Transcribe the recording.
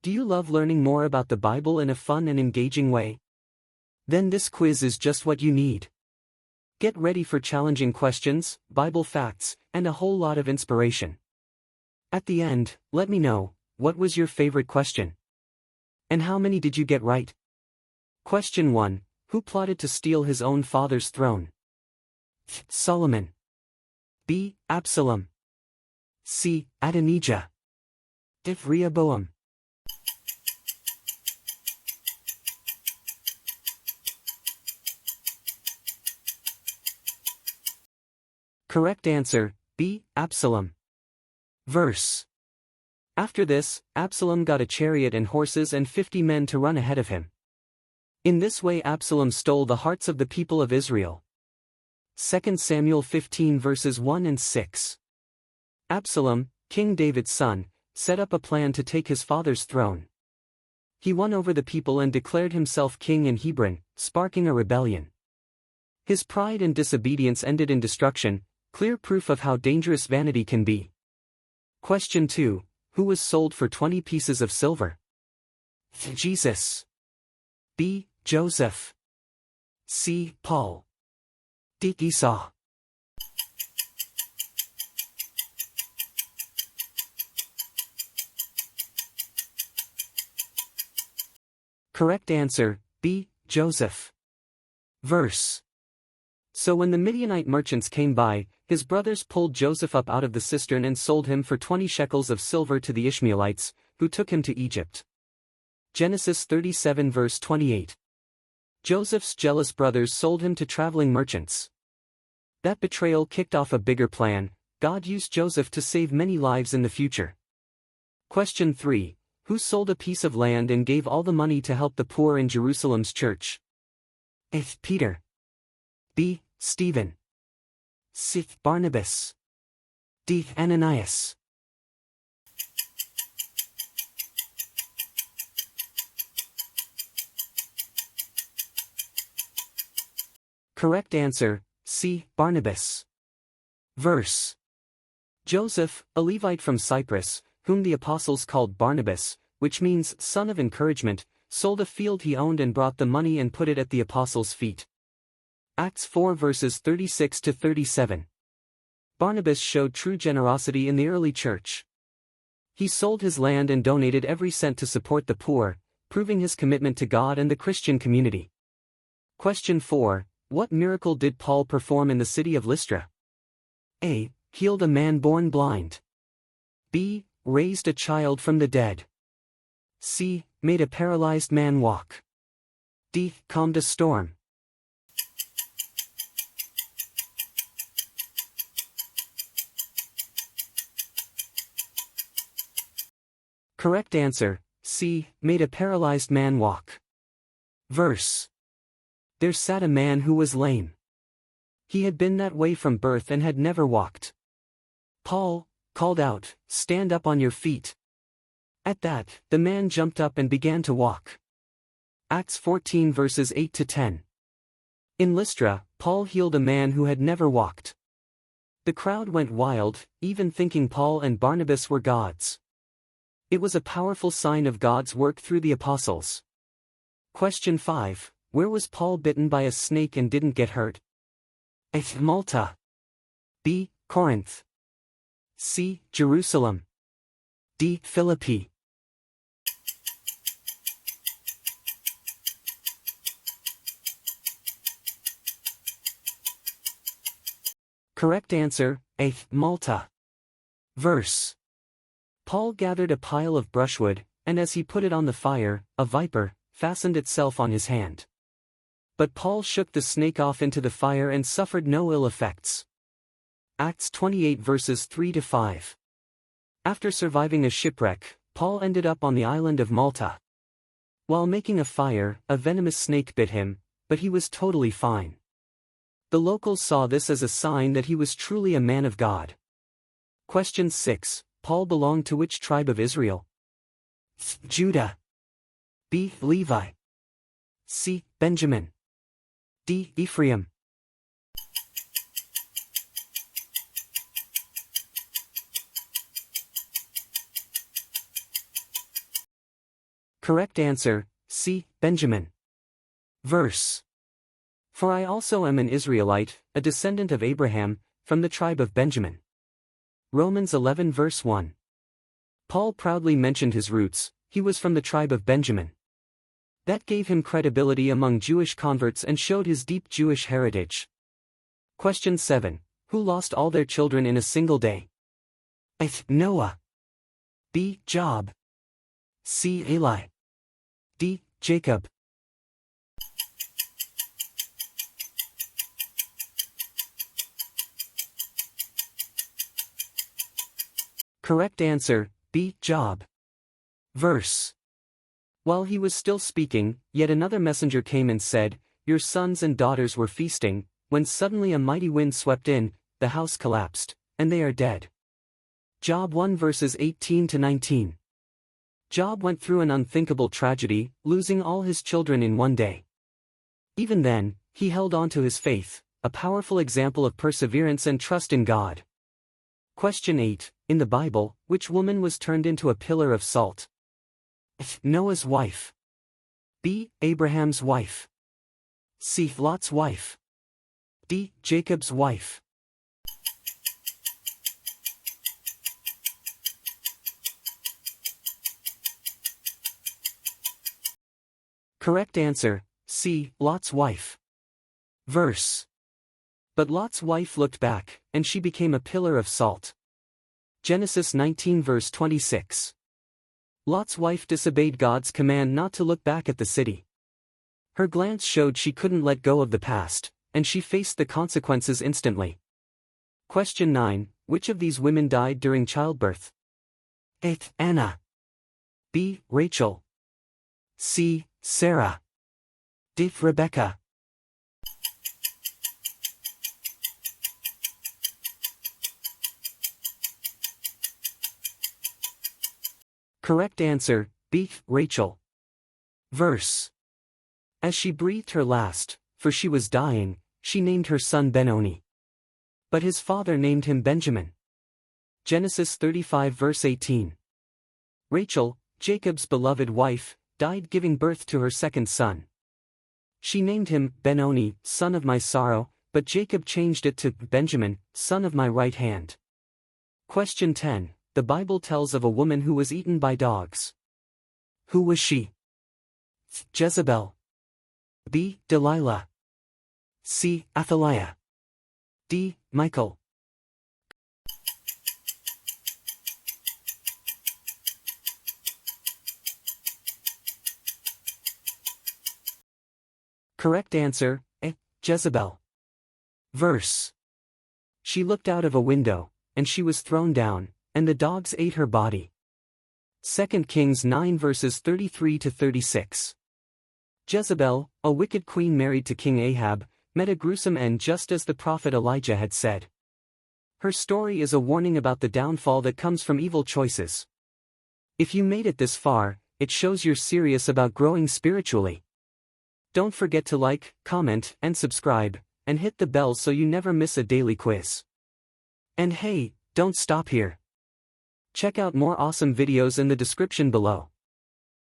Do you love learning more about the Bible in a fun and engaging way? Then this quiz is just what you need. Get ready for challenging questions, Bible facts, and a whole lot of inspiration. At the end, let me know, what was your favorite question? And how many did you get right? Question 1. Who plotted to steal his own father's throne? Solomon. B. Absalom. C. Adonijah. D. Rehoboam. Correct answer, B. Absalom. Verse. After this, Absalom got a chariot and horses and 50 men to run ahead of him. In this way Absalom stole the hearts of the people of Israel. 2 Samuel 15 verses 1 and 6. Absalom, King David's son, set up a plan to take his father's throne. He won over the people and declared himself king in Hebron, sparking a rebellion. His pride and disobedience ended in destruction, clear proof of how dangerous vanity can be. Question 2. Who was sold for 20 pieces of silver? Jesus. B. Joseph. C. Paul. D. Esau. Correct answer, B. Joseph. Verse. So when the Midianite merchants came by, his brothers pulled Joseph up out of the cistern and sold him for 20 shekels of silver to the Ishmaelites, who took him to Egypt. Genesis 37 verse 28. Joseph's jealous brothers sold him to traveling merchants. That betrayal kicked off a bigger plan. God used Joseph to save many lives in the future. Question 3. Who sold a piece of land and gave all the money to help the poor in Jerusalem's church? A. Peter. B. Stephen. C. Barnabas. D. Ananias. Correct answer, C. Barnabas. Verse. Joseph, a Levite from Cyprus, whom the apostles called Barnabas, which means son of encouragement, sold a field he owned and brought the money and put it at the apostles' feet. Acts 4 verses 36 to 37. Barnabas showed true generosity in the early church. He sold his land and donated every cent to support the poor, proving his commitment to God and the Christian community. Question 4. What miracle did Paul perform in the city of Lystra? A. Healed a man born blind. B. Raised a child from the dead. C. Made a paralyzed man walk. D. Calmed a storm. Correct answer, C. Made a paralyzed man walk. Verse. There sat a man who was lame. He had been that way from birth and had never walked. Paul called out, "Stand up on your feet." At that, the man jumped up and began to walk. Acts 14 verses 8 to 10. In Lystra, Paul healed a man who had never walked. The crowd went wild, even thinking Paul and Barnabas were gods. It was a powerful sign of God's work through the apostles. Question 5. Where was Paul bitten by a snake and didn't get hurt? A. Malta. B. Corinth. C. Jerusalem. D. Philippi. Correct answer, A. Malta. Verse. Paul gathered a pile of brushwood, and as he put it on the fire, a viper fastened itself on his hand. But Paul shook the snake off into the fire and suffered no ill effects. Acts 28 verses 3 to 5. After surviving a shipwreck, Paul ended up on the island of Malta. While making a fire, a venomous snake bit him, but he was totally fine. The locals saw this as a sign that he was truly a man of God. Question 6. Paul belonged to which tribe of Israel? Judah. B. Levi. C. Benjamin. D. Ephraim. Correct answer, C. Benjamin. Verse. For I also am an Israelite, a descendant of Abraham, from the tribe of Benjamin. Romans 11 verse 1. Paul proudly mentioned his roots, he was from the tribe of Benjamin. That gave him credibility among Jewish converts and showed his deep Jewish heritage. Question 7. Who lost all their children in a single day? A. Noah. B. Job. C. Eli. D. Jacob. Correct answer, B. Job. Verse. While he was still speaking, yet another messenger came and said, Your sons and daughters were feasting, when suddenly a mighty wind swept in, the house collapsed, and they are dead. Job 1 verses 18 to 19. Job went through an unthinkable tragedy, losing all his children in one day. Even then, he held on to his faith, a powerful example of perseverance and trust in God. Question 8. In the Bible, which woman was turned into a pillar of salt? A. Noah's wife. B. Abraham's wife. C. Lot's wife. D. Jacob's wife. Correct answer, C. Lot's wife. Verse. But Lot's wife looked back, and she became a pillar of salt. Genesis 19 verse 26. Lot's wife disobeyed God's command not to look back at the city. Her glance showed she couldn't let go of the past, and she faced the consequences instantly. Question 9. Which of these women died during childbirth? A. Anna. B. Rachel. C. Sarah. D. Rebecca. Correct answer, B. Rachel. Verse. As she breathed her last, for she was dying, she named her son Benoni. But his father named him Benjamin. Genesis 35 verse 18. Rachel, Jacob's beloved wife, died giving birth to her second son. She named him Benoni, son of my sorrow, but Jacob changed it to Benjamin, son of my right hand. Question 10. The Bible tells of a woman who was eaten by dogs. Who was she? Jezebel. B. Delilah. C. Athaliah. D. Michal. Correct answer, A. Jezebel. Verse. She looked out of a window, and she was thrown down, and the dogs ate her body. 2 Kings 9 verses 33 to 36. Jezebel, a wicked queen married to King Ahab, met a gruesome end just as the prophet Elijah had said. Her story is a warning about the downfall that comes from evil choices. If you made it this far, it shows you're serious about growing spiritually. Don't forget to like, comment, and subscribe, and hit the bell so you never miss a daily quiz. And hey, don't stop here. Check out more awesome videos in the description below.